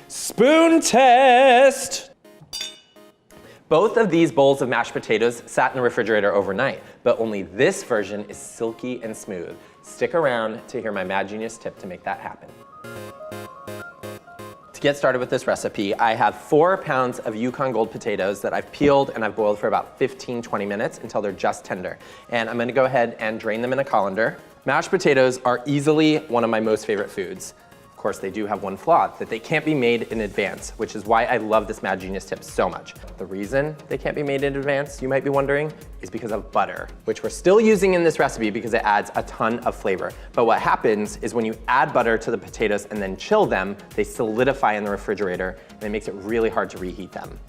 spoon test. Both of these bowls of mashed potatoes sat in the refrigerator overnight, but only this version is silky and smooth. Stick around to hear my mad genius tip to make that happen. To get started with this recipe, I have 4 pounds of Yukon Gold potatoes that I've peeled and I've boiled for about 15-20 minutes until they're just tender. And I'm gonna go ahead and drain them in a colander. Mashed potatoes are easily one of my most favorite foods. Of course, they do have one flaw, that they can't be made in advance, which is why I love this Mad Genius tip so much. The reason they can't be made in advance, you might be wondering, is because of butter, which we're still using in this recipe because it adds a ton of flavor. But what happens is when you add butter to the potatoes and then chill them, they solidify in the refrigerator and it makes it really hard to reheat them.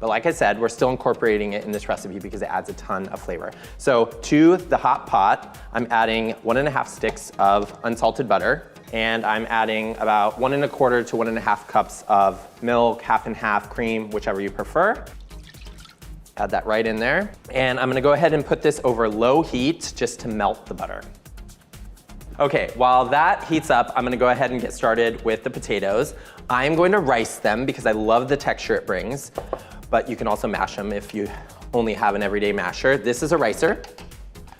But like I said, we're still incorporating it in this recipe because it adds a ton of flavor. So to the hot pot, I'm adding 1.5 sticks of unsalted butter. And I'm adding about 1 1/4 to 1.5 cups of milk, half and half cream, whichever you prefer. Add that right in there. And I'm gonna go ahead and put this over low heat just to melt the butter. Okay, while that heats up, I'm gonna go ahead and get started with the potatoes. I'm going to rice them because I love the texture it brings, but you can also mash them if you only have an everyday masher. This is a ricer.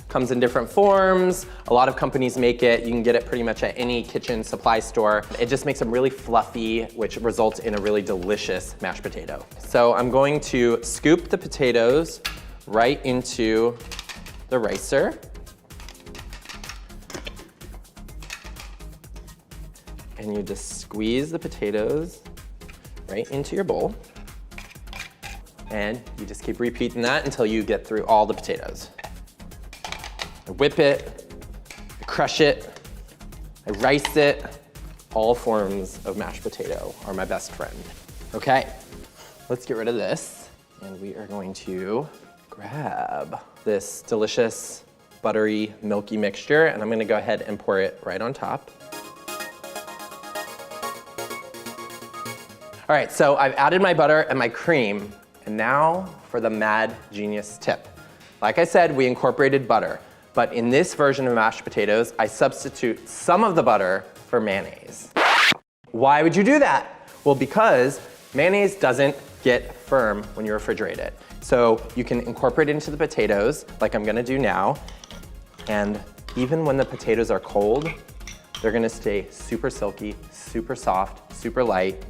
Comes in different forms. A lot of companies make it. You can get it pretty much at any kitchen supply store. It just makes them really fluffy, which results in a really delicious mashed potato. So I'm going to scoop the potatoes right into the ricer. And you just squeeze the potatoes right into your bowl. And you just keep repeating that until you get through all the potatoes. I whip it, I crush it, I rice it. All forms of mashed potato are my best friend. Okay, let's get rid of this. And we are going to grab this delicious, buttery, milky mixture, and I'm gonna go ahead and pour it right on top. All right, so I've added my butter and my cream, and now for the Mad Genius tip. Like I said, we incorporated butter. But in this version of mashed potatoes, I substitute some of the butter for mayonnaise. Why would you do that? Well, because mayonnaise doesn't get firm when you refrigerate it. So you can incorporate it into the potatoes, like I'm gonna do now, and even when the potatoes are cold, they're gonna stay super silky, super soft, super light,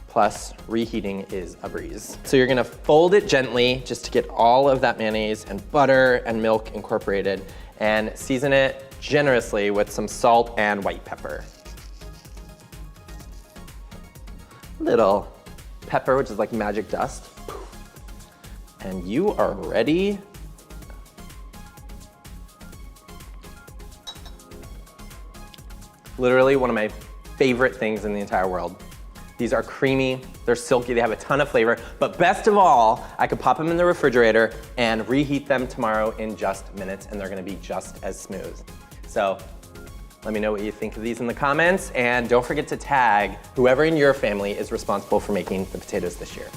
plus reheating is a breeze. So you're gonna fold it gently just to get all of that mayonnaise and butter and milk incorporated, and season it generously with some salt and white pepper. Little pepper, which is like magic dust. And you are ready. Literally one of my favorite things in the entire world. These are creamy, they're silky, they have a ton of flavor, but best of all, I could pop them in the refrigerator and reheat them tomorrow in just minutes, and they're gonna be just as smooth. So let me know what you think of these in the comments, and don't forget to tag whoever in your family is responsible for making the potatoes this year.